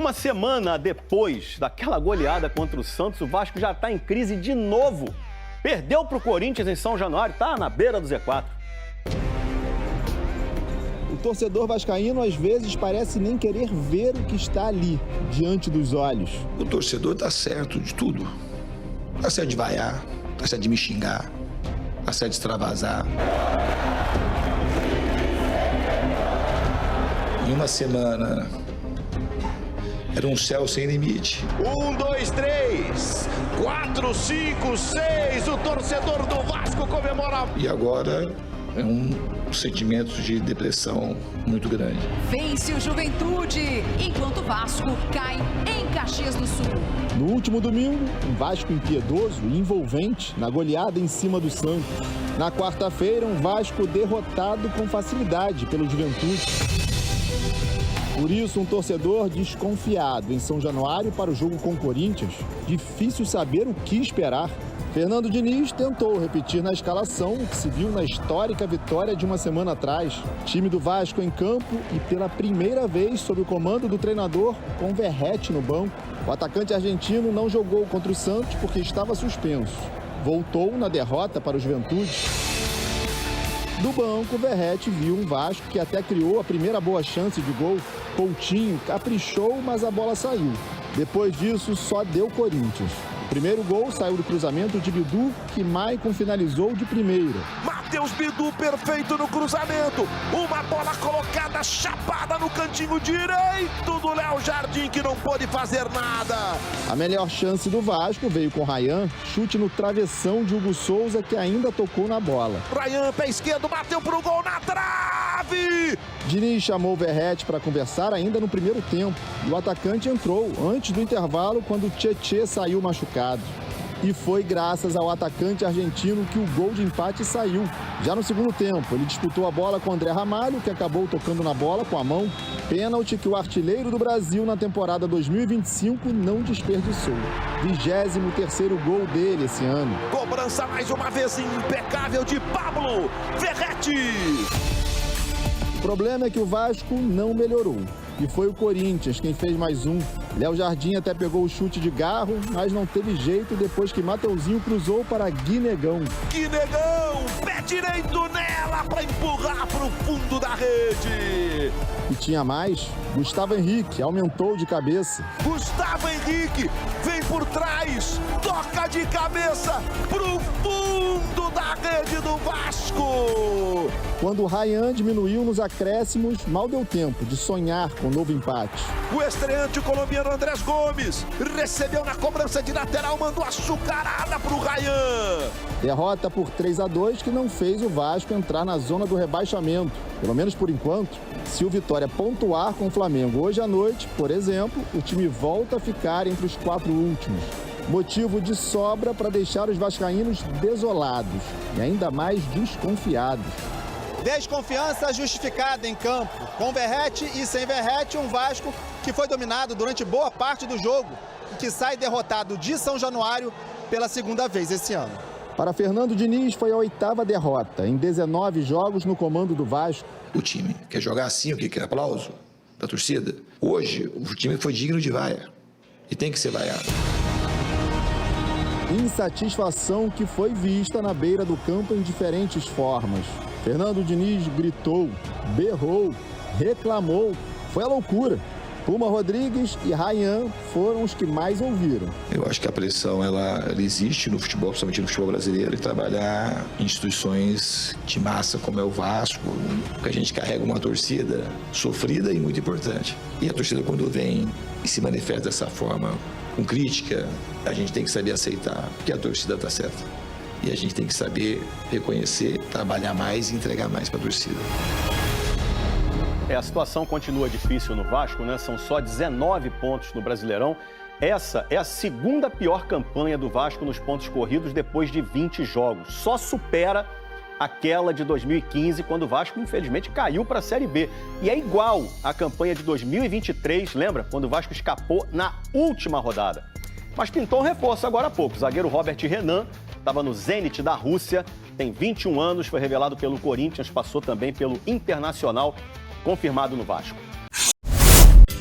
Uma semana depois daquela goleada contra o Santos, o Vasco já está em crise de novo. Perdeu para o Corinthians em São Januário, está na beira do Z4. O torcedor vascaíno às vezes parece nem querer ver o que está ali, diante dos olhos. O torcedor tá certo de tudo. Tá certo de vaiar, tá certo de me xingar, tá certo de extravasar. Em uma semana, era um céu sem limite. 1, 2, 3, 4, 5, 6. O torcedor do Vasco comemora. E agora é um sentimento de depressão muito grande. Vence o Juventude, enquanto o Vasco cai em Caxias do Sul. No último domingo, um Vasco impiedoso e envolvente na goleada em cima do Santos. Na quarta-feira, um Vasco derrotado com facilidade pelo Juventude. Por isso, um torcedor desconfiado em São Januário para o jogo com o Corinthians. Difícil saber o que esperar. Fernando Diniz tentou repetir na escalação o que se viu na histórica vitória de uma semana atrás. Time do Vasco em campo e pela primeira vez sob o comando do treinador com Verratti no banco. O atacante argentino não jogou contra o Santos porque estava suspenso. Voltou na derrota para o Juventude. Do banco, Verratti viu um Vasco que até criou a primeira boa chance de gol. Coutinho caprichou, mas a bola saiu. Depois disso, só deu Corinthians. O primeiro gol saiu do cruzamento de Bidu, que Maicon finalizou de primeira. Matheus Bidu, perfeito no cruzamento. Uma bola colocada, chapada no cantinho direito do Léo Jardim, que não pôde fazer nada. A melhor chance do Vasco veio com Rayan, chute no travessão de Hugo Souza, que ainda tocou na bola. Rayan, pé esquerdo, bateu pro gol na trave. Diniz chamou o Verratti para conversar ainda no primeiro tempo. E o atacante entrou antes do intervalo, quando o Tchê saiu machucado. E foi graças ao atacante argentino que o gol de empate saiu. Já no segundo tempo, ele disputou a bola com André Ramalho, que acabou tocando na bola com a mão. Pênalti que o artilheiro do Brasil na temporada 2025 não desperdiçou. 23º gol dele esse ano. Cobrança mais uma vez impecável de Pablo Verratti. O problema é que o Vasco não melhorou. E foi o Corinthians quem fez mais um. Léo Jardim até pegou o chute de Garro, mas não teve jeito depois que Mateuzinho cruzou para Guinegão. Guinegão, pé direito nela para empurrar para o fundo da rede. E tinha mais. Gustavo Henrique aumentou de cabeça. Gustavo Henrique vem por trás, toca de cabeça pro fundo da rede do Vasco. Quando o Rayan diminuiu nos acréscimos, mal deu tempo de sonhar com o novo empate. O estreante colombiano Andrés Gomes recebeu na cobrança de lateral, mandou açucarada pro Rayan. Derrota por 3-2 que não fez o Vasco entrar na zona do rebaixamento, pelo menos por enquanto. Se o Vitória pontuar com o Flamengo hoje à noite, por exemplo, o time volta a ficar entre os 4 últimos. Motivo de sobra para deixar os vascaínos desolados e ainda mais desconfiados. Desconfiança justificada em campo. Com Verratti e sem Verratti, um Vasco que foi dominado durante boa parte do jogo e que sai derrotado de São Januário pela segunda vez esse ano. Para Fernando Diniz, foi a 8ª derrota em 19 jogos no comando do Vasco. O time quer jogar assim, o que quer aplauso da torcida. Hoje, o time foi digno de vaia e tem que ser vaiado. Insatisfação que foi vista na beira do campo em diferentes formas. Fernando Diniz gritou, berrou, reclamou. Foi a loucura. Puma Rodrigues e Rayan foram os que mais ouviram. Eu acho que a pressão ela existe no futebol, principalmente no futebol brasileiro, e trabalhar em instituições de massa como é o Vasco, porque a gente carrega uma torcida sofrida e muito importante. E a torcida, quando vem e se manifesta dessa forma, com crítica, a gente tem que saber aceitar que a torcida está certa. E a gente tem que saber reconhecer, trabalhar mais e entregar mais para a torcida. A situação continua difícil no Vasco, né? São só 19 pontos no Brasileirão. Essa é a segunda pior campanha do Vasco nos pontos corridos depois de 20 jogos. Só supera aquela de 2015, quando o Vasco, infelizmente, caiu para a Série B. E é igual à campanha de 2023, lembra? Quando o Vasco escapou na última rodada. Mas pintou um reforço agora há pouco. O zagueiro Robert Renan estava no Zenit da Rússia, tem 21 anos, foi revelado pelo Corinthians, passou também pelo Internacional, confirmado no Vasco.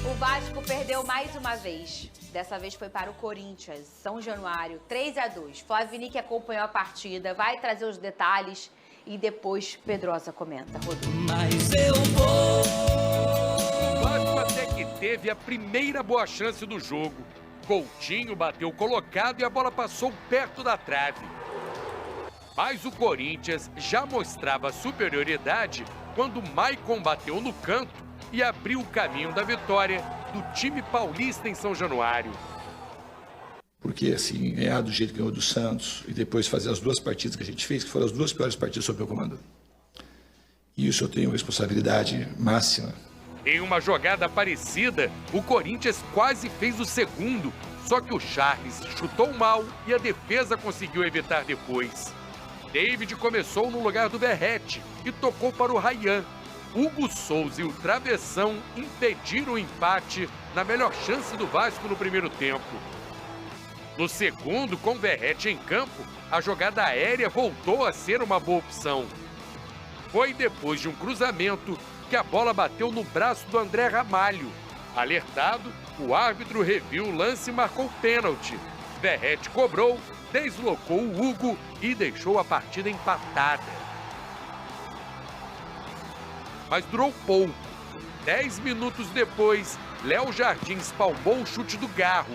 O Vasco perdeu mais uma vez. Dessa vez foi para o Corinthians, São Januário, 3-2. Flavini, que acompanhou a partida, vai trazer os detalhes e depois Pedrosa comenta. Rodrigo. Mas eu vou. O Vasco até que teve a primeira boa chance do jogo. Coutinho bateu colocado e a bola passou perto da trave. Mas o Corinthians já mostrava superioridade quando Maicon bateu no canto e abriu o caminho da vitória do time paulista em São Januário. Porque, assim, ganhar do jeito que ganhou do Santos e depois fazer as duas partidas que a gente fez, que foram as duas piores partidas sob meu comando. Isso eu tenho responsabilidade máxima. Em uma jogada parecida, o Corinthians quase fez o segundo, só que o Charles chutou mal e a defesa conseguiu evitar depois. David começou no lugar do Verrete e tocou para o Ryan. Hugo Souza e o Travessão impediram o empate na melhor chance do Vasco no primeiro tempo. No segundo, com o Verrete em campo, a jogada aérea voltou a ser uma boa opção. Foi depois de um cruzamento que a bola bateu no braço do André Ramalho. Alertado, o árbitro reviu o lance e marcou pênalti. Verrete cobrou, deslocou o Hugo e deixou a partida empatada. Mas durou pouco. 10 minutos depois, Léo Jardim espalmou o chute do Garro.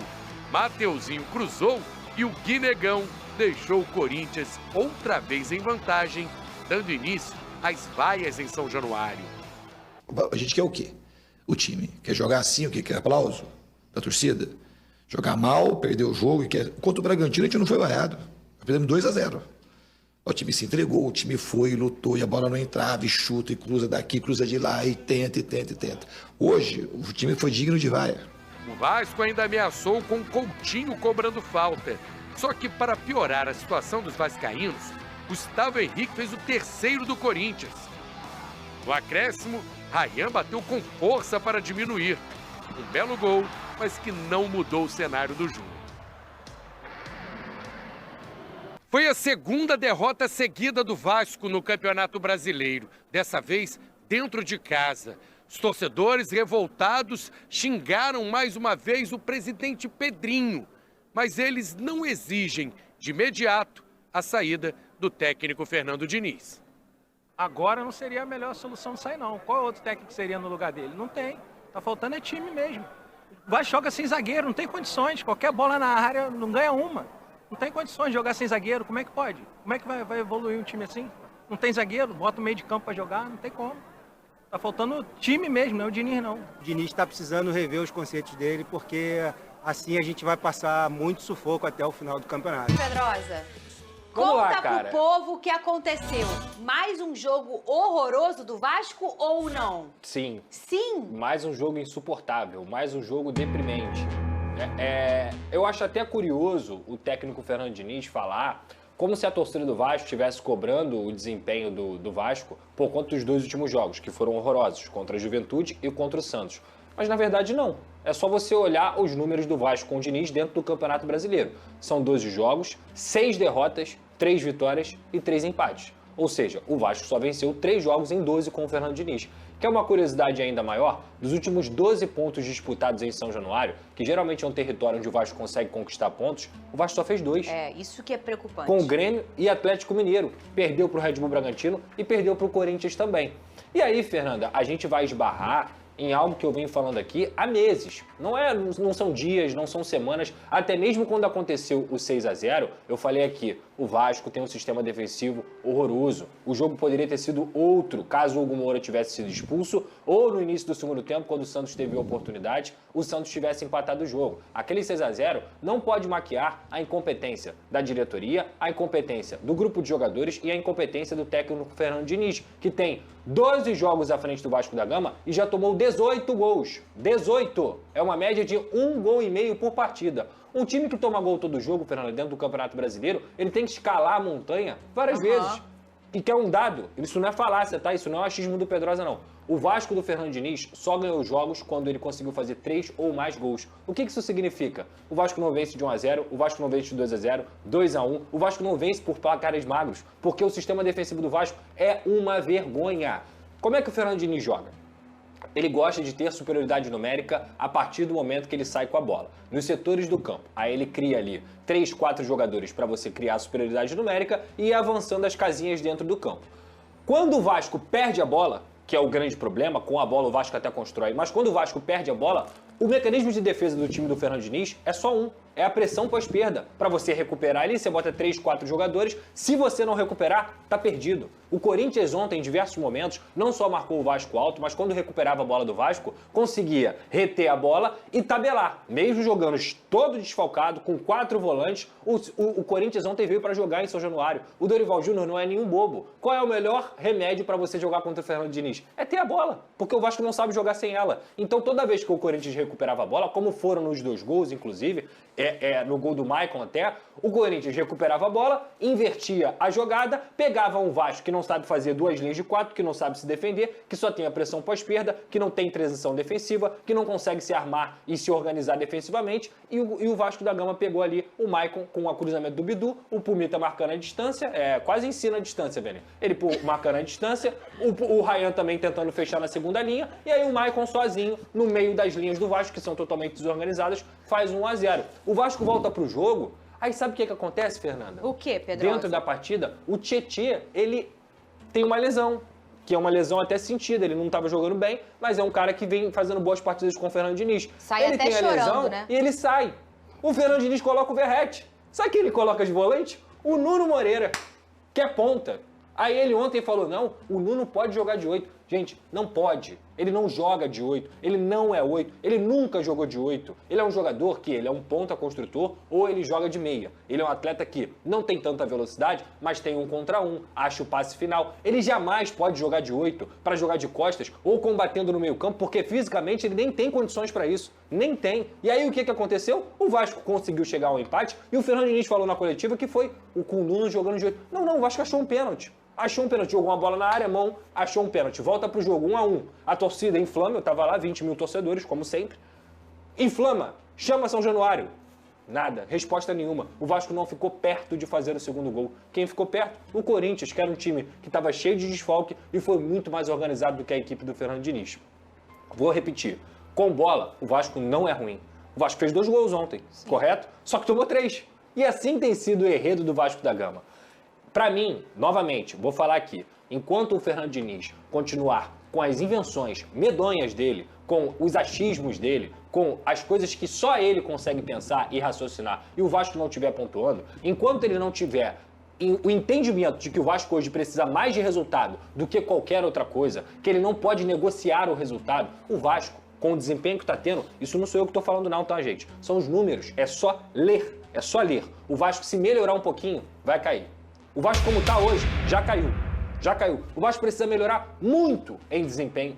Mateuzinho cruzou e o Guinegão deixou o Corinthians outra vez em vantagem, dando início às vaias em São Januário. A gente quer o quê? O time quer jogar assim, o quê? Quer aplauso da torcida? Jogar mal, perder o jogo. Contra o Bragantino a gente não foi vaiado. Perdemos 2-0. O time se entregou, o time foi, lutou, e a bola não entrava, e chuta, e cruza daqui, cruza de lá, e tenta, e tenta, e tenta. Hoje, o time foi digno de vaia. O Vasco ainda ameaçou com Coutinho cobrando falta. Só que para piorar a situação dos vascaínos, Gustavo Henrique fez o terceiro do Corinthians. No acréscimo, Ryan bateu com força para diminuir. Um belo gol, mas que não mudou o cenário do jogo. Foi a segunda derrota seguida do Vasco no Campeonato Brasileiro, dessa vez dentro de casa. Os torcedores revoltados xingaram mais uma vez o presidente Pedrinho, mas eles não exigem de imediato a saída do técnico Fernando Diniz. Agora não seria a melhor solução sair, não. Qual outro técnico seria no lugar dele? Não tem. Tá faltando é time mesmo. O Vasco joga sem zagueiro, não tem condições. Qualquer bola na área não ganha uma. Não tem condições de jogar sem zagueiro. Como é que pode? Como é que vai evoluir um time assim? Não tem zagueiro, bota o meio de campo para jogar, não tem como. Tá faltando time mesmo, não é o Diniz, não. O Diniz está precisando rever os conceitos dele, porque assim a gente vai passar muito sufoco até o final do campeonato. Pedrosa, conta pro povo o que aconteceu. Mais um jogo horroroso do Vasco ou não? Sim. Sim? Mais um jogo insuportável, mais um jogo deprimente. Eu acho até curioso o técnico Fernando Diniz falar como se a torcida do Vasco estivesse cobrando o desempenho do Vasco por conta dos dois últimos jogos, que foram horrorosos, contra a Juventude e contra o Santos. Mas na verdade não. É só você olhar os números do Vasco com o Diniz dentro do Campeonato Brasileiro. São 12 jogos, 6 derrotas, 3 vitórias e 3 empates. Ou seja, o Vasco só venceu 3 jogos em 12 com o Fernando Diniz. Quer uma curiosidade ainda maior? Dos últimos 12 pontos disputados em São Januário, que geralmente é um território onde o Vasco consegue conquistar pontos, o Vasco só fez 2. Isso que é preocupante. Com o Grêmio e Atlético Mineiro. Perdeu para o Red Bull Bragantino e perdeu para o Corinthians também. E aí, Fernanda, a gente vai esbarrar em algo que eu venho falando aqui há meses. Não são dias, não são semanas. Até mesmo quando aconteceu o 6-0, eu falei aqui, o Vasco tem um sistema defensivo horroroso. O jogo poderia ter sido outro, caso o Hugo Moura tivesse sido expulso, ou no início do segundo tempo, quando o Santos teve a oportunidade, o Santos tivesse empatado o jogo. Aquele 6-0 não pode maquiar a incompetência da diretoria, a incompetência do grupo de jogadores e a incompetência do técnico Fernando Diniz, que tem 12 jogos à frente do Vasco da Gama e já tomou 18 gols. 18! É uma média de 1,5 gol por partida. Um time que toma gol todo jogo, Fernando, dentro do Campeonato Brasileiro, ele tem que escalar a montanha várias vezes. E que é um dado. Isso não é falácia, tá? Isso não é achismo do Pedrosa, não. O Vasco do Fernando Diniz só ganhou jogos quando ele conseguiu fazer 3 ou mais gols. O que isso significa? O Vasco não vence de 1-0, o Vasco não vence de 2-0, 2-1. O Vasco não vence por placares magros, porque o sistema defensivo do Vasco é uma vergonha. Como é que o Fernando Diniz joga? ele gosta de ter superioridade numérica a partir do momento que ele sai com a bola. Nos setores do campo, aí ele cria ali 3, 4 jogadores para você criar superioridade numérica e ir avançando as casinhas dentro do campo. Quando o Vasco perde a bola, que é o grande problema, com a bola o Vasco até constrói, mas quando o Vasco perde a bola, o mecanismo de defesa do time do Fernando Diniz é só um. É a pressão pós-perda. Para você recuperar ali, você bota 3, 4 jogadores. Se você não recuperar, tá perdido. O Corinthians ontem, em diversos momentos, não só marcou o Vasco alto, mas quando recuperava a bola do Vasco, conseguia reter a bola e tabelar. Mesmo jogando todo desfalcado, com 4 volantes, o Corinthians ontem veio para jogar em São Januário. O Dorival Júnior não é nenhum bobo. Qual é o melhor remédio para você jogar contra o Fernando Diniz? É ter a bola, porque o Vasco não sabe jogar sem ela. Então, toda vez que o Corinthians recuperava a bola, como foram nos 2 gols, inclusive, no gol do Maicon até, o Corinthians recuperava a bola, invertia a jogada, pegava um Vasco que não sabe fazer 2 linhas de 4, que não sabe se defender, que só tem a pressão pós-perda, que não tem transição defensiva, que não consegue se armar e se organizar defensivamente, e o Vasco da Gama pegou ali o Maicon com o cruzamento do Bidu, o Pumita marcando a distância, quase ensina a distância, velho. Ele marcando a distância, o Ryan também tentando fechar na segunda linha, e aí o Maicon sozinho, no meio das linhas do Vasco, que são totalmente desorganizadas, faz 1-0. O Vasco volta pro jogo, aí sabe o que acontece, Fernanda? O que, Pedro? Dentro da partida, o Tietê, ele tem uma lesão, que é uma lesão até sentida, ele não estava jogando bem, mas é um cara que vem fazendo boas partidas com o Fernando Diniz. Sai ele até tem chorando, a lesão, né? E ele sai. O Fernando Diniz coloca o Verratti. Sabe quem ele coloca de volante? O Nuno Moreira, que é ponta. Aí ele ontem falou, não, o Nuno pode jogar de 8. Gente, não pode. Ele não joga de 8. Ele não é 8. Ele nunca jogou de 8. Ele é um jogador que ele é um ponta construtor ou ele joga de meia. Ele é um atleta que não tem tanta velocidade, mas tem 1 contra 1, acha o passe final. Ele jamais pode jogar de 8 para jogar de costas ou combatendo no meio campo, porque fisicamente ele nem tem condições para isso. Nem tem. E aí o que aconteceu? O Vasco conseguiu chegar ao empate e o Fernando Diniz falou na coletiva que foi o Nuno jogando de 8. Não, o Vasco achou um pênalti. Achou um pênalti, jogou uma bola na área, mão, achou um pênalti. Volta pro jogo, 1-1. A torcida inflama, eu tava lá, 20 mil torcedores, como sempre. Inflama, chama São Januário. Nada, resposta nenhuma. O Vasco não ficou perto de fazer o segundo gol. Quem ficou perto? O Corinthians, que era um time que estava cheio de desfalque e foi muito mais organizado do que a equipe do Fernando Diniz. Vou repetir, com bola, o Vasco não é ruim. O Vasco fez 2 gols ontem, sim, correto? Só que tomou 3. E assim tem sido o enredo do Vasco da Gama. Para mim, novamente, vou falar aqui, enquanto o Fernando Diniz continuar com as invenções medonhas dele, com os achismos dele, com as coisas que só ele consegue pensar e raciocinar, e o Vasco não estiver pontuando, enquanto ele não tiver o entendimento de que o Vasco hoje precisa mais de resultado do que qualquer outra coisa, que ele não pode negociar o resultado, o Vasco, com o desempenho que está tendo, isso não sou eu que estou falando não, tá, gente? São os números, é só ler, é só ler. O Vasco, se melhorar um pouquinho, vai cair. O Vasco, como está hoje, já caiu. Já caiu. O Vasco precisa melhorar muito em desempenho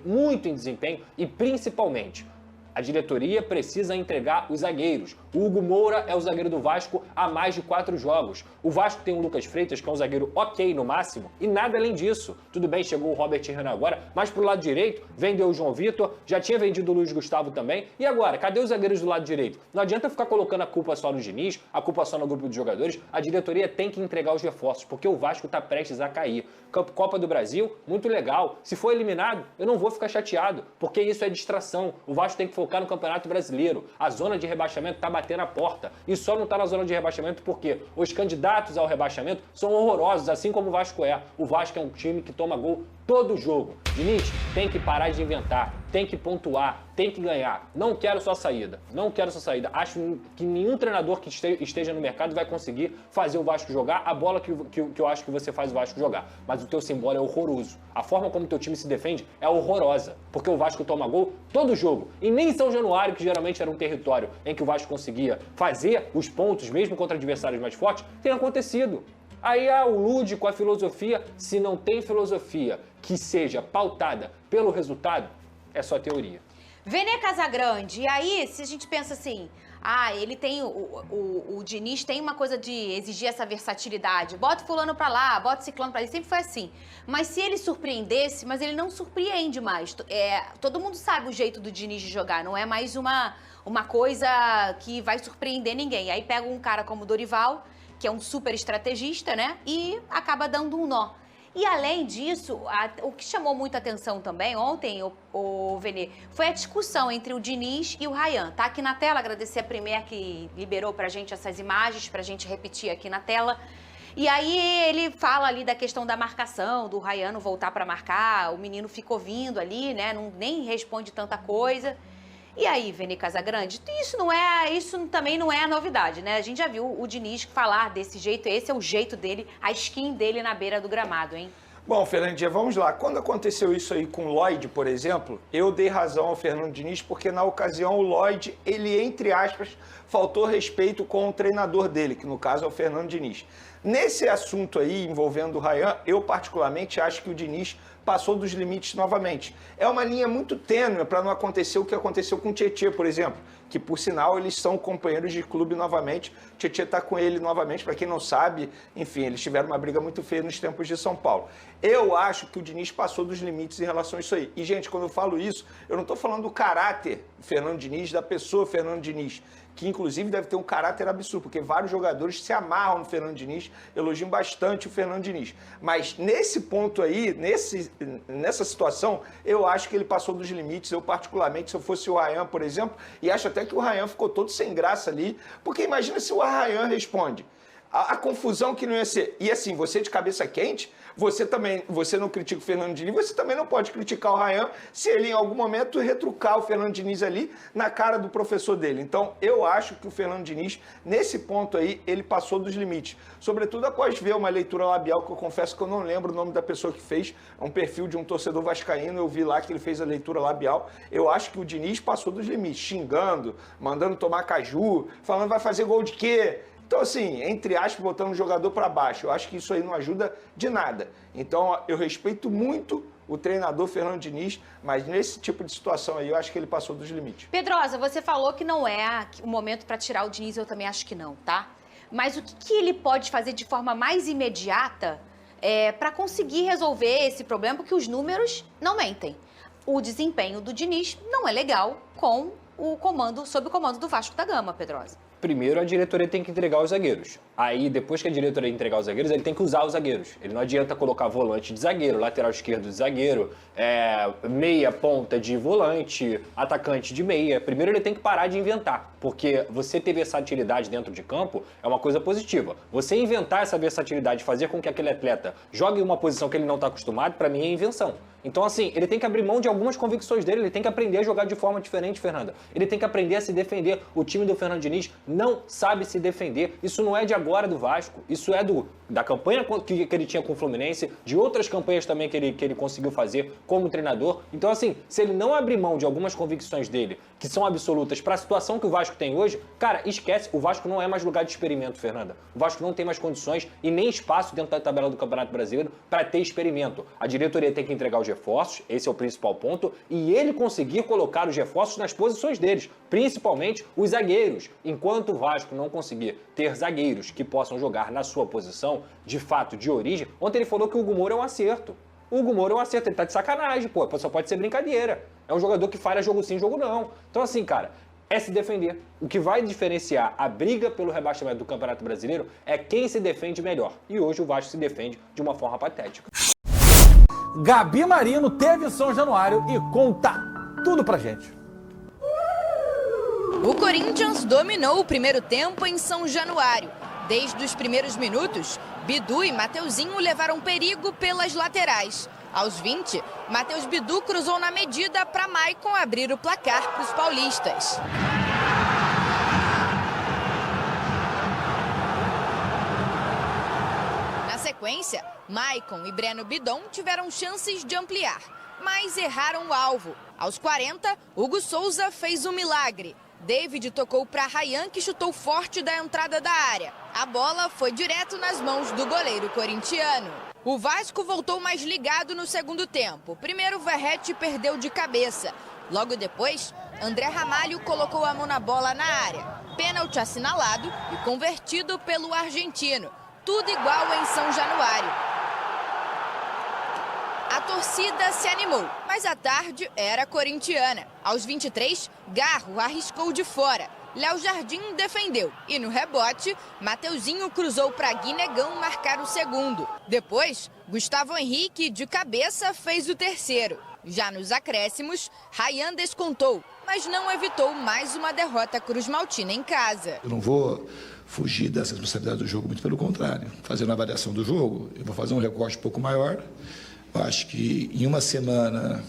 e, principalmente, a diretoria precisa entregar os zagueiros. O Hugo Moura é o zagueiro do Vasco há mais de 4 jogos. O Vasco tem o Lucas Freitas, que é um zagueiro ok no máximo, e nada além disso. Tudo bem, chegou o Robert Renan agora, mas pro lado direito vendeu o João Vitor, já tinha vendido o Luiz Gustavo também. E agora, cadê os zagueiros do lado direito? Não adianta ficar colocando a culpa só no Diniz, a culpa só no grupo de jogadores. A diretoria tem que entregar os reforços, porque o Vasco está prestes a cair. Copa do Brasil, muito legal. Se for eliminado, eu não vou ficar chateado, porque isso é distração. O Vasco tem que focar no Campeonato Brasileiro. A zona de rebaixamento está batendo a porta. E só não está na zona de rebaixamento porque os candidatos ao rebaixamento são horrorosos, assim como o Vasco é. O Vasco é um time que toma gol todo jogo. Diniz, tem que parar de inventar, tem que pontuar, tem que ganhar. Não quero sua saída, não quero sua saída. Acho que nenhum treinador que esteja no mercado vai conseguir fazer o Vasco jogar a bola que eu acho que você faz o Vasco jogar. Mas o teu Simbora é horroroso. A forma como o teu time se defende é horrorosa, porque o Vasco toma gol todo jogo. E nem São Januário, que geralmente era um território em que o Vasco conseguia fazer os pontos, mesmo contra adversários mais fortes, tem acontecido. Aí o lúdico, a filosofia, se não tem filosofia que seja pautada pelo resultado, é só teoria. Vene Casagrande, e aí se a gente pensa assim, ele tem, o Diniz tem uma coisa de exigir essa versatilidade, bota fulano pra lá, bota ciclano pra lá, sempre foi assim. Mas se ele surpreendesse, mas ele não surpreende mais, todo mundo sabe o jeito do Diniz de jogar, não é mais uma coisa que vai surpreender ninguém. Aí pega um cara como o Dorival, que é um super estrategista, né? E acaba dando um nó. E além disso, o que chamou muita atenção também ontem, o Vene, foi a discussão entre o Diniz e o Rayan. Tá aqui na tela, agradecer a Premier que liberou pra gente essas imagens, pra gente repetir aqui na tela. E aí ele fala ali da questão da marcação, do Rayan não voltar pra marcar, o menino ficou vindo ali, né, nem responde tanta coisa. E aí, Vene Casagrande, isso também não é a novidade, né? A gente já viu o Diniz falar desse jeito, esse é o jeito dele, a skin dele na beira do gramado, hein? Bom, Fernandinha, vamos lá. Quando aconteceu isso aí com o Lloyd, por exemplo, eu dei razão ao Fernando Diniz, porque na ocasião o Lloyd, ele, entre aspas, faltou respeito com o treinador dele, que no caso é o Fernando Diniz. Nesse assunto aí, envolvendo o Rayan, eu particularmente acho que o Diniz passou dos limites novamente. É uma linha muito tênue para não acontecer o que aconteceu com o Tietê, por exemplo, que por sinal eles são companheiros de clube novamente. O Tietê está com ele novamente, para quem não sabe, enfim, eles tiveram uma briga muito feia nos tempos de São Paulo. Eu acho que o Diniz passou dos limites em relação a isso aí. E, gente, quando eu falo isso, eu não estou falando do caráter Fernando Diniz, da pessoa Fernando Diniz, que inclusive deve ter um caráter absurdo, porque vários jogadores se amarram no Fernando Diniz, elogiam bastante o Fernando Diniz. Mas nesse ponto aí, nessa situação, eu acho que ele passou dos limites. Eu particularmente, se eu fosse o Rayan, por exemplo, e acho até que o Rayan ficou todo sem graça ali, porque imagina se o Rayan responde. A confusão que não ia ser. E assim, você de cabeça quente, você não critica o Fernando Diniz, você também não pode criticar o Rayan se ele em algum momento retrucar o Fernando Diniz ali na cara do professor dele. Então, eu acho que o Fernando Diniz, nesse ponto aí, ele passou dos limites. Sobretudo após ver uma leitura labial, que eu confesso que eu não lembro o nome da pessoa que fez, é um perfil de um torcedor vascaíno, eu vi lá que ele fez a leitura labial. Eu acho que o Diniz passou dos limites, xingando, mandando tomar caju, falando vai fazer gol de quê? Então, assim, entre aspas, botando o jogador para baixo. Eu acho que isso aí não ajuda de nada. Então, eu respeito muito o treinador Fernando Diniz, mas nesse tipo de situação aí, eu acho que ele passou dos limites. Pedrosa, você falou que não é o momento para tirar o Diniz, eu também acho que não, tá? Mas o que ele pode fazer de forma mais imediata para conseguir resolver esse problema? Porque os números não mentem. O desempenho do Diniz não é legal sob o comando do Vasco da Gama, Pedrosa. Primeiro, a diretoria tem que entregar os zagueiros. Aí, depois que a diretoria entregar os zagueiros, ele tem que usar os zagueiros. Ele não adianta colocar volante de zagueiro, lateral esquerdo de zagueiro, meia ponta de volante, atacante de meia. Primeiro, ele tem que parar de inventar, porque você ter versatilidade dentro de campo é uma coisa positiva. Você inventar essa versatilidade, fazer com que aquele atleta jogue em uma posição que ele não está acostumado, para mim é invenção. Então, assim, ele tem que abrir mão de algumas convicções dele, ele tem que aprender a jogar de forma diferente, Fernanda. Ele tem que aprender a se defender. O time do Fernando Diniz não sabe se defender. Isso não é de agora do Vasco, isso é da campanha que ele tinha com o Fluminense, de outras campanhas também que ele conseguiu fazer como treinador. Então, assim, se ele não abrir mão de algumas convicções dele, que são absolutas, para a situação que o Vasco tem hoje, cara, esquece, o Vasco não é mais lugar de experimento, Fernanda. O Vasco não tem mais condições e nem espaço dentro da tabela do Campeonato Brasileiro para ter experimento. A diretoria tem que entregar os reforços, esse é o principal ponto, e ele conseguir colocar os reforços nas posições deles, principalmente os zagueiros. Enquanto o Vasco não conseguir ter zagueiros que possam jogar na sua posição, de fato, de origem, ontem ele falou que o Hugo Moura é um acerto. O Hugo Moura é um acerto, ele tá de sacanagem, pô, só pode ser brincadeira. É um jogador que falha jogo sim, jogo não. Então assim, cara, é se defender. O que vai diferenciar a briga pelo rebaixamento do Campeonato Brasileiro é quem se defende melhor. E hoje o Vasco se defende de uma forma patética. Gabi Marino teve São Januário e conta tudo pra gente. O Corinthians dominou o primeiro tempo em São Januário. Desde os primeiros minutos, Bidu e Mateuzinho levaram perigo pelas laterais. Aos 20, Matheus Bidu cruzou na medida para Maicon abrir o placar para os paulistas. Na sequência, Maicon e Breno Bidon tiveram chances de ampliar, mas erraram o alvo. Aos 40, Hugo Souza fez um milagre. David tocou para Rayan, que chutou forte da entrada da área. A bola foi direto nas mãos do goleiro corintiano. O Vasco voltou mais ligado no segundo tempo. Primeiro, Verratti perdeu de cabeça. Logo depois, André Ramalho colocou a mão na bola na área. Pênalti assinalado e convertido pelo argentino. Tudo igual em São Januário. A torcida se animou, mas a tarde era corintiana. Aos 23, Garro arriscou de fora. Léo Jardim defendeu e no rebote, Mateuzinho cruzou para Guinegão marcar o segundo. Depois, Gustavo Henrique de cabeça fez o terceiro. Já nos acréscimos, Ryan descontou, mas não evitou mais uma derrota cruzmaltina em casa. Eu não vou fugir dessa responsabilidade do jogo, muito pelo contrário. Fazendo a avaliação do jogo, eu vou fazer um recorte um pouco maior. Eu acho que em uma semana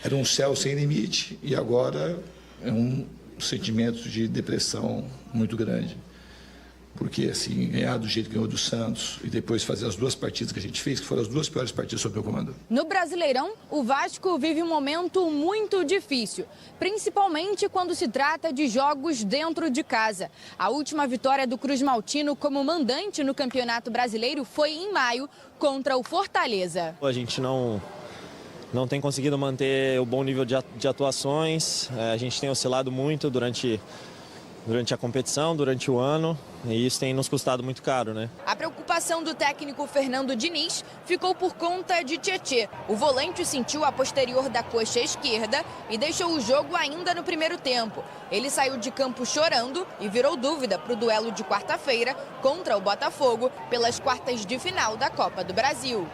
era um céu sem limite e agora é um sentimento de depressão muito grande. Porque, assim, ganhar do jeito que ganhou do Santos e depois fazer as duas partidas que a gente fez, que foram as duas piores partidas sob meu comando. No Brasileirão, o Vasco vive um momento muito difícil, principalmente quando se trata de jogos dentro de casa. A última vitória do Cruzmaltino como mandante no Campeonato Brasileiro foi em maio contra o Fortaleza. A gente não tem conseguido manter o bom nível de atuações, a gente tem oscilado muito durante a competição, durante o ano, e isso tem nos custado muito caro, né? A preocupação do técnico Fernando Diniz ficou por conta de Tietê. O volante sentiu a posterior da coxa esquerda e deixou o jogo ainda no primeiro tempo. Ele saiu de campo chorando e virou dúvida para o duelo de quarta-feira contra o Botafogo pelas quartas de final da Copa do Brasil.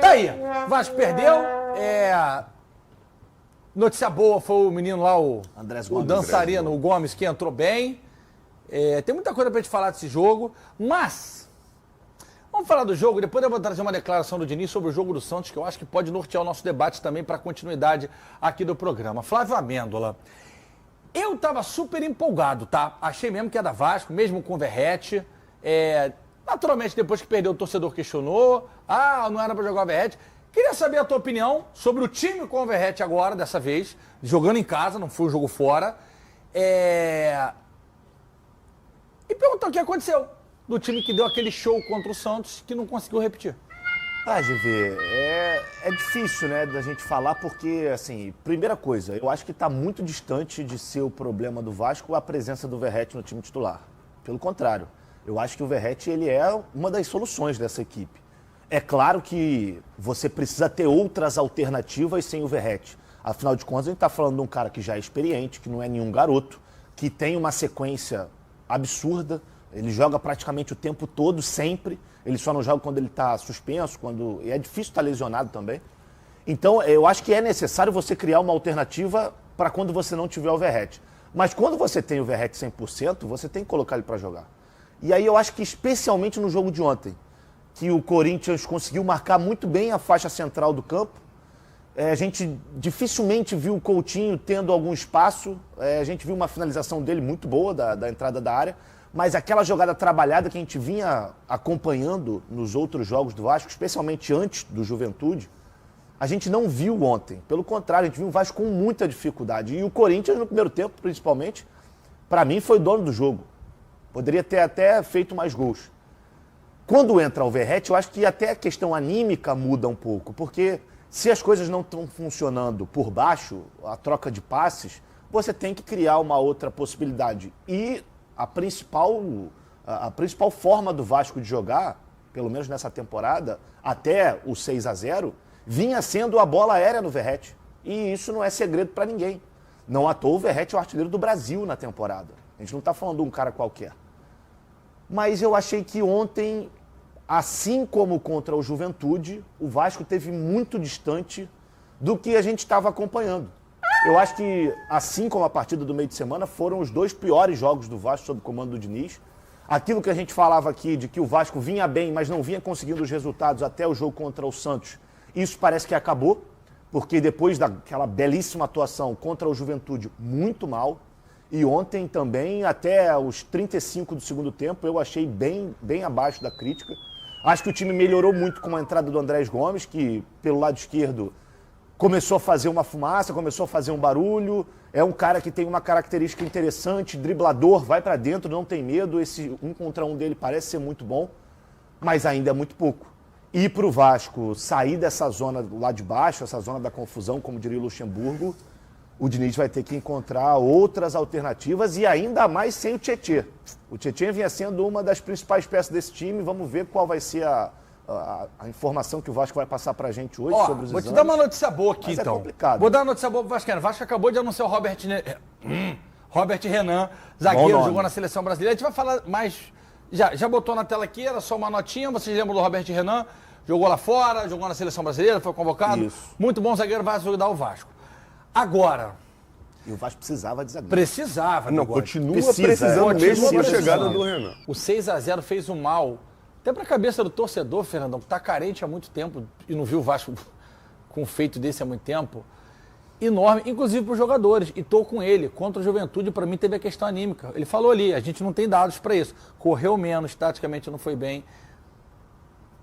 Tá aí, Vasco perdeu, notícia boa foi o menino lá, o dançarino, o Gomes, que entrou bem. Tem muita coisa pra gente falar desse jogo, mas vamos falar do jogo, depois eu vou trazer uma declaração do Diniz sobre o jogo do Santos, que eu acho que pode nortear o nosso debate também para continuidade aqui do programa. Flávio Amêndola, eu tava super empolgado, tá? Achei mesmo que ia dar Vasco, mesmo com o Verratti. Naturalmente, depois que perdeu, o torcedor questionou, não era pra jogar o Verratti. Queria saber a tua opinião sobre o time com o Verratti agora, dessa vez, jogando em casa, não foi um jogo fora. E perguntar o que aconteceu do time que deu aquele show contra o Santos, que não conseguiu repetir. GV, é difícil, né, da gente falar, porque, assim, primeira coisa, eu acho que está muito distante de ser o problema do Vasco a presença do Verratti no time titular. Pelo contrário, eu acho que o Verratti, ele é uma das soluções dessa equipe. É claro que você precisa ter outras alternativas sem o Verratti. Afinal de contas, a gente está falando de um cara que já é experiente, que não é nenhum garoto, que tem uma sequência absurda, ele joga praticamente o tempo todo, sempre. Ele só não joga quando ele está suspenso, e é difícil estar lesionado também. Então, eu acho que é necessário você criar uma alternativa para quando você não tiver o Verratti. Mas quando você tem o Verratti 100%, você tem que colocar ele para jogar. E aí eu acho que especialmente no jogo de ontem, que o Corinthians conseguiu marcar muito bem a faixa central do campo. A gente dificilmente viu o Coutinho tendo algum espaço. A gente viu uma finalização dele muito boa da entrada da área. Mas aquela jogada trabalhada que a gente vinha acompanhando nos outros jogos do Vasco, especialmente antes do Juventude, a gente não viu ontem. Pelo contrário, a gente viu o Vasco com muita dificuldade. E o Corinthians, no primeiro tempo, principalmente, para mim foi dono do jogo. Poderia ter até feito mais gols. Quando entra o Verratti, eu acho que até a questão anímica muda um pouco, porque se as coisas não estão funcionando por baixo, a troca de passes, você tem que criar uma outra possibilidade. E a principal forma do Vasco de jogar, pelo menos nessa temporada, até o 6-0, vinha sendo a bola aérea no Verratti. E isso não é segredo para ninguém. Não à toa o Verratti é o artilheiro do Brasil na temporada. A gente não está falando de um cara qualquer. Mas eu achei que ontem, assim como contra o Juventude, o Vasco esteve muito distante do que a gente estava acompanhando. Eu acho que, assim como a partida do meio de semana, foram os dois piores jogos do Vasco sob o comando do Diniz. Aquilo que a gente falava aqui de que o Vasco vinha bem, mas não vinha conseguindo os resultados até o jogo contra o Santos, isso parece que acabou, porque depois daquela belíssima atuação contra o Juventude, muito mal. E ontem também, até os 35 do segundo tempo, eu achei bem abaixo da crítica. Acho que o time melhorou muito com a entrada do Andrés Gomes, que pelo lado esquerdo começou a fazer uma fumaça, começou a fazer um barulho. É um cara que tem uma característica interessante, driblador, vai para dentro, não tem medo. Esse 1 contra 1 dele parece ser muito bom, mas ainda é muito pouco. E para o Vasco sair dessa zona lá de baixo, essa zona da confusão, como diria o Luxemburgo, o Diniz vai ter que encontrar outras alternativas e ainda mais sem o Tietê. O Tietê vinha sendo uma das principais peças desse time. Vamos ver qual vai ser a informação que o Vasco vai passar pra gente hoje sobre os exames. Vou te dar uma notícia boa aqui, mas então. É complicado. Vou dar uma notícia boa pro Vascaíno. O Vasco acabou de anunciar o Robert Renan, zagueiro, jogou na seleção brasileira. A gente vai falar mais... Já botou na tela aqui, era só uma notinha. Vocês lembram do Robert Renan? Jogou lá fora, jogou na seleção brasileira, foi convocado. Isso. Muito bom zagueiro, vai ajudar o Vasco. Agora... E o Vasco precisava de zagueiro. Precisava. Não, continua precisando mesmo com a chegada do Renan. O 6-0 fez um mal, até pra cabeça do torcedor, Fernandão, que tá carente há muito tempo e não viu o Vasco com um feito desse há muito tempo. Enorme, inclusive para os jogadores. E tô com ele. Contra a Juventude, para mim, teve a questão anímica. Ele falou ali, a gente não tem dados para isso. Correu menos, taticamente não foi bem.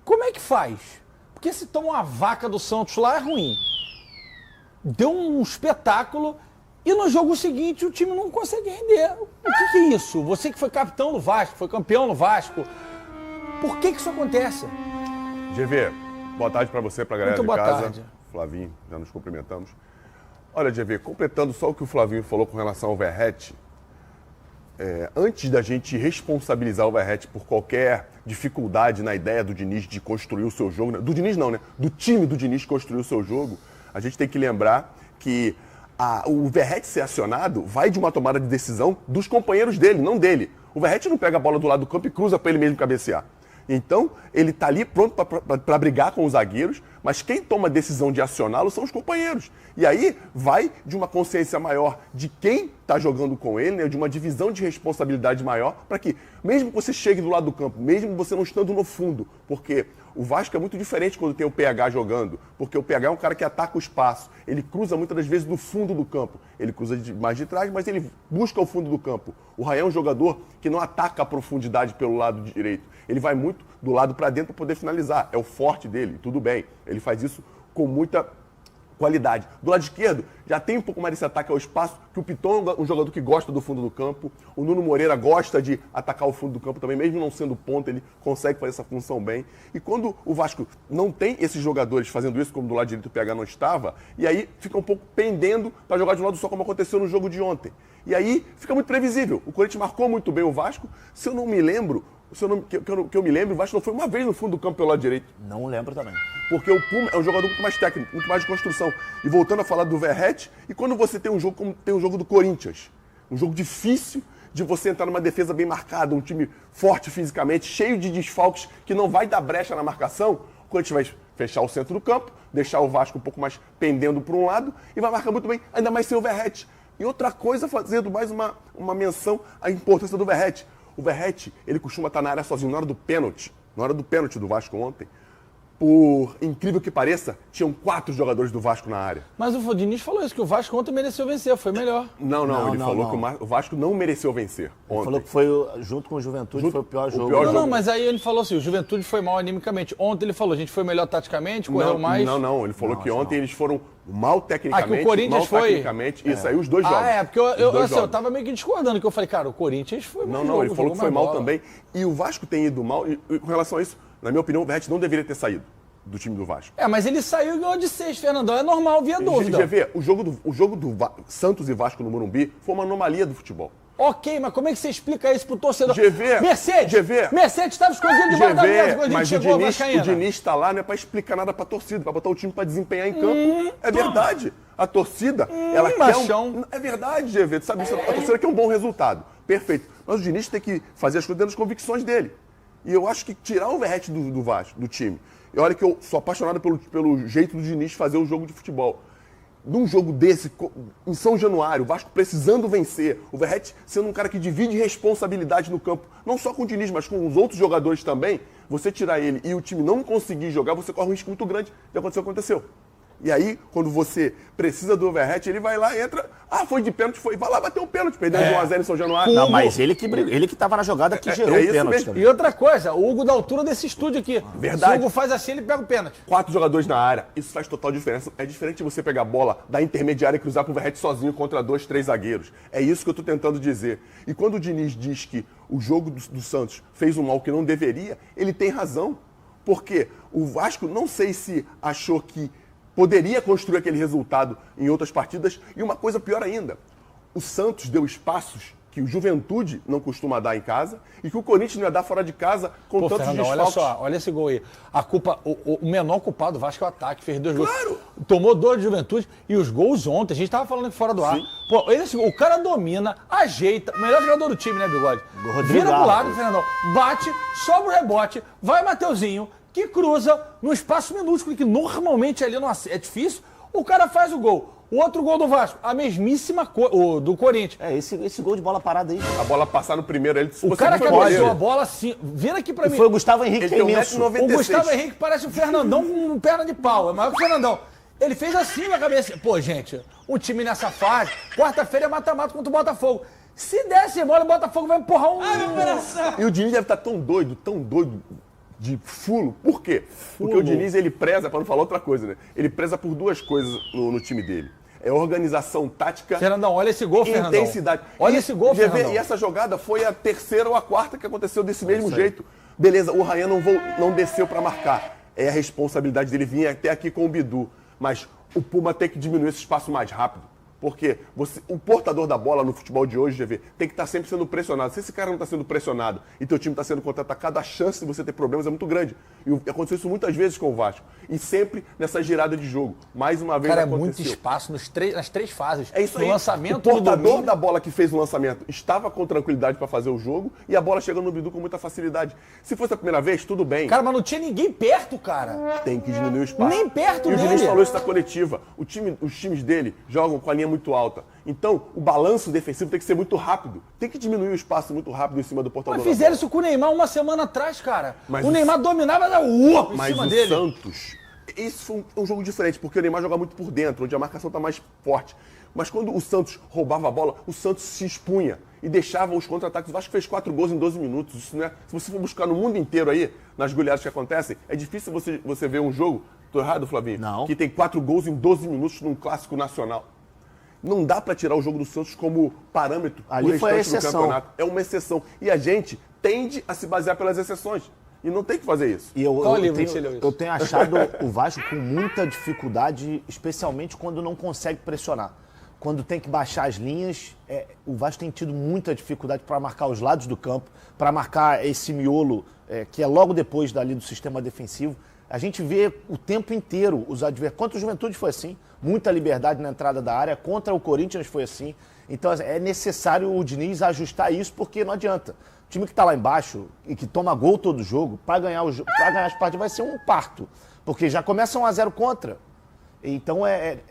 Como é que faz? Porque se toma uma vaca do Santos lá, é ruim. Deu um espetáculo e no jogo seguinte o time não consegue render. O que é isso? Você que foi capitão do Vasco, foi campeão no Vasco. Por que isso acontece? GV, boa tarde para você, para a galera muito de boa casa. Tarde. Flavinho, já nos cumprimentamos. Olha, GV, completando só o que o Flavinho falou com relação ao Verratti, antes da gente responsabilizar o Verratti por qualquer dificuldade na ideia do Diniz de construir o seu jogo, do Diniz não, né? Do time do Diniz construir o seu jogo, a gente tem que lembrar que o Verratti ser acionado vai de uma tomada de decisão dos companheiros dele, não dele. O Verratti não pega a bola do lado do campo e cruza para ele mesmo cabecear. Então, ele está ali pronto para brigar com os zagueiros, mas quem toma a decisão de acioná-lo são os companheiros. E aí vai de uma consciência maior de quem está jogando com ele, né, de uma divisão de responsabilidade maior, para que, mesmo que você chegue do lado do campo, mesmo você não estando no fundo, porque o Vasco é muito diferente quando tem o PH jogando, porque o PH é um cara que ataca o espaço, ele cruza muitas das vezes do fundo do campo, ele cruza mais de trás, mas ele busca o fundo do campo. O Rayan é um jogador que não ataca a profundidade pelo lado direito, ele vai muito do lado para dentro para poder finalizar, é o forte dele, tudo bem, ele faz isso com muita qualidade. Do lado esquerdo, já tem um pouco mais desse ataque ao espaço, que o Piton é um jogador que gosta do fundo do campo, o Nuno Moreira gosta de atacar o fundo do campo também, mesmo não sendo ponta, ele consegue fazer essa função bem. E quando o Vasco não tem esses jogadores fazendo isso, como do lado direito o PH não estava, e aí fica um pouco pendendo para jogar de um lado só, como aconteceu no jogo de ontem. E aí fica muito previsível. O Corinthians marcou muito bem o Vasco, se eu não me lembro, que eu me lembro, o Vasco não foi uma vez no fundo do campo pelo lado direito. Não lembro também. Porque o Puma é um jogador muito mais técnico, muito mais de construção. E voltando a falar do Verratti, e quando você tem um jogo como tem o jogo do Corinthians, um jogo difícil de você entrar numa defesa bem marcada, um time forte fisicamente, cheio de desfalques, que não vai dar brecha na marcação, o Corinthians vai fechar o centro do campo, deixar o Vasco um pouco mais pendendo para um lado e vai marcar muito bem, ainda mais sem o Verratti. E outra coisa, fazendo mais uma menção à importância do Verratti. O Verratti, ele costuma estar na área sozinho, na hora do pênalti do Vasco ontem. Por incrível que pareça, tinham 4 jogadores do Vasco na área. Mas o Diniz falou isso, que o Vasco ontem mereceu vencer, foi melhor. Não, ele falou que o Vasco não mereceu vencer ontem. Ele falou que foi, junto com o Juventude, foi o pior jogo. Não, mas aí ele falou assim, o Juventude foi mal animicamente. Ontem ele falou, a gente foi melhor taticamente, correu mais. Não, ele falou que ontem eles foram mal tecnicamente, que o Corinthians foi... tecnicamente. Isso aí, os dois jogos. Porque eu tava meio que discordando, que eu falei, cara, o Corinthians foi mal. Não, ele falou que foi mal também. E o Vasco tem ido mal, e com relação a isso, na minha opinião, o Verratti não deveria ter saído do time do Vasco. Mas ele saiu e ganhou de 6, Fernandão. É normal, via dúvida. GV, o jogo do Santos e Vasco no Morumbi foi uma anomalia do futebol. Ok, mas como é que você explica isso pro torcedor? GV, Mercedes estava escondido debaixo da mesa quando a gente chegou, o Diniz está lá, não é para explicar nada para a torcida, para botar o time para desempenhar em campo. É verdade. A torcida, ela quer É verdade, GV, tu sabe isso, a torcida quer um bom resultado. Perfeito. Mas o Diniz tem que fazer as coisas dentro das convicções dele. E eu acho que tirar o Verratti do Vasco, do time. E olha que eu sou apaixonado pelo jeito do Diniz fazer o jogo de futebol. Num jogo desse, em São Januário, o Vasco precisando vencer, o Verratti sendo um cara que divide responsabilidade no campo, não só com o Diniz, mas com os outros jogadores também, você tirar ele e o time não conseguir jogar, você corre um risco muito grande de acontecer o que aconteceu. E aí, quando você precisa do Verratti, ele vai lá e entra. Foi de pênalti, vai lá bater um pênalti, perdendo de 1-0 em São Januário. Não, mas ele que estava na jogada que gerou o pênalti também. E outra coisa, o Hugo da altura desse estúdio aqui. Verdade. Se o Hugo faz assim, ele pega o pênalti. 4 jogadores na área, isso faz total diferença. É diferente de você pegar a bola da intermediária e cruzar com o Verratti sozinho contra 2, 3 zagueiros. É isso que eu estou tentando dizer. E quando o Diniz diz que o jogo do Santos fez um mal que não deveria, ele tem razão. Porque o Vasco, não sei se achou que poderia construir aquele resultado em outras partidas. E uma coisa pior ainda, o Santos deu espaços que o Juventude não costuma dar em casa e que o Corinthians não ia dar fora de casa com tantos Fernandão, desfalques. olha só, olha esse gol aí. A culpa, o menor culpado do Vasco é o ataque, fez 2 gols. Tomou 2 de Juventude e os gols ontem, a gente tava falando aqui fora do ar. Pô, o cara domina, ajeita, o melhor jogador do time, né, Bigode? Vira pro lado, Fernandão, bate, sobra o rebote, vai Mateuzinho, que cruza no espaço minúsculo, que normalmente ali não é difícil, o cara faz o gol. O outro gol do Vasco, a mesmíssima coisa, do Corinthians. Esse gol de bola parada aí. A bola passar no primeiro, ele o cara cabeceou a bola assim, vira aqui pra mim. Foi o Gustavo Henrique, que é imenso. O Gustavo Henrique parece o Fernandão com perna de pau, é maior que o Fernandão. Ele fez assim na cabeça. Pô, gente, o time nessa fase, quarta-feira é mata-mata contra o Botafogo. Se desse mole, o Botafogo vai empurrar um... E o Diniz deve estar tão doido de fulo. Por quê? Porque o Diniz, ele preza, para não falar outra coisa, né? Ele preza por 2 coisas no time dele. É organização tática. Fernandão, olha esse gol, Fernandão. Intensidade. Olha esse gol, Fernandão. E essa jogada foi a 3ª ou a 4ª que aconteceu desse mesmo jeito. Beleza, o Ryan não desceu para marcar. É a responsabilidade dele vir até aqui com o Bidu. Mas o Puma tem que diminuir esse espaço mais rápido. Porque o portador da bola no futebol de hoje, GV, tem que estar sempre sendo pressionado. Se esse cara não está sendo pressionado e teu time está sendo contra-atacado, a chance de você ter problemas é muito grande. E aconteceu isso muitas vezes com o Vasco. E sempre nessa girada de jogo. Mais uma vez aconteceu. Cara, é muito espaço nas 3 fases. É isso aí. No lançamento, o portador da bola que fez o lançamento estava com tranquilidade para fazer o jogo e a bola chegando no Bidu com muita facilidade. Se fosse a primeira vez, tudo bem. Cara, mas não tinha ninguém perto, cara. Tem que diminuir o espaço. Nem perto dele. E o Diniz falou isso na coletiva. Os times dele jogam com a linha muito alta. Então, o balanço defensivo tem que ser muito rápido. Tem que diminuir o espaço muito rápido em cima do portador. Mas fizeram isso com o Neymar uma semana atrás, cara. O Neymar dominava em cima dele. Mas o Santos... Esse foi um jogo diferente, porque o Neymar joga muito por dentro, onde a marcação está mais forte. Mas quando o Santos roubava a bola, o Santos se expunha e deixava os contra-ataques. O Vasco fez 4 gols em 12 minutos. Isso não é... Se você for buscar no mundo inteiro aí, nas goleadas que acontecem, é difícil você ver um jogo, tô errado, Flavinho? Não. Que tem 4 gols em 12 minutos num clássico nacional. Não dá para tirar o jogo do Santos como parâmetro. Ali foi a exceção. Do campeonato. É uma exceção. E a gente tende a se basear pelas exceções. E não tem que fazer isso. E eu tenho achado o Vasco com muita dificuldade, especialmente quando não consegue pressionar. Quando tem que baixar as linhas, o Vasco tem tido muita dificuldade para marcar os lados do campo, para marcar esse miolo que é logo depois dali do sistema defensivo. A gente vê o tempo inteiro os adversários. Contra o Juventude foi assim, muita liberdade na entrada da área. Contra o Corinthians foi assim. Então é necessário o Diniz ajustar isso, porque não adianta. O time que está lá embaixo e que toma gol todo jogo, para ganhar as partidas vai ser um parto. Porque já começa 1-0 contra. Então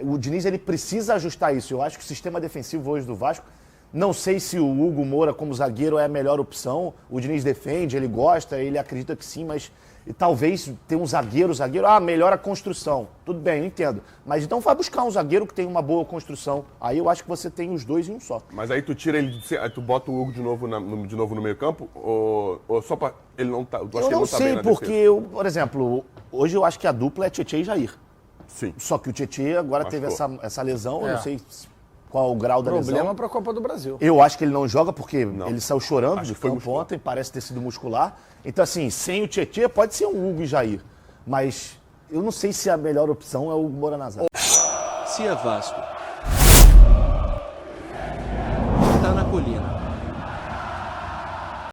o Diniz ele precisa ajustar isso. Eu acho que o sistema defensivo hoje do Vasco, não sei se o Hugo Moura como zagueiro é a melhor opção. O Diniz defende, ele gosta, ele acredita que sim, mas talvez ter um zagueiro, melhora a construção. Tudo bem, eu entendo. Mas então vai buscar um zagueiro que tem uma boa construção. Aí eu acho que você tem os dois em um só. Mas aí tu tira ele, tu bota o Hugo de novo no meio campo? Ou só pra ele não tá... Eu não sei, porque, por exemplo, hoje eu acho que a dupla é Tietê e Jair. Sim. Só que o Tietê agora teve essa lesão, eu não sei qual o grau da lesão. Problema para a Copa do Brasil. Eu acho que ele não joga porque ele saiu chorando de campo ontem, parece ter sido muscular. Então, assim, sem o Tietê, pode ser um Hugo e Jair. Mas eu não sei se a melhor opção é o Moura na zaga. Se é Vasco, tá na colina.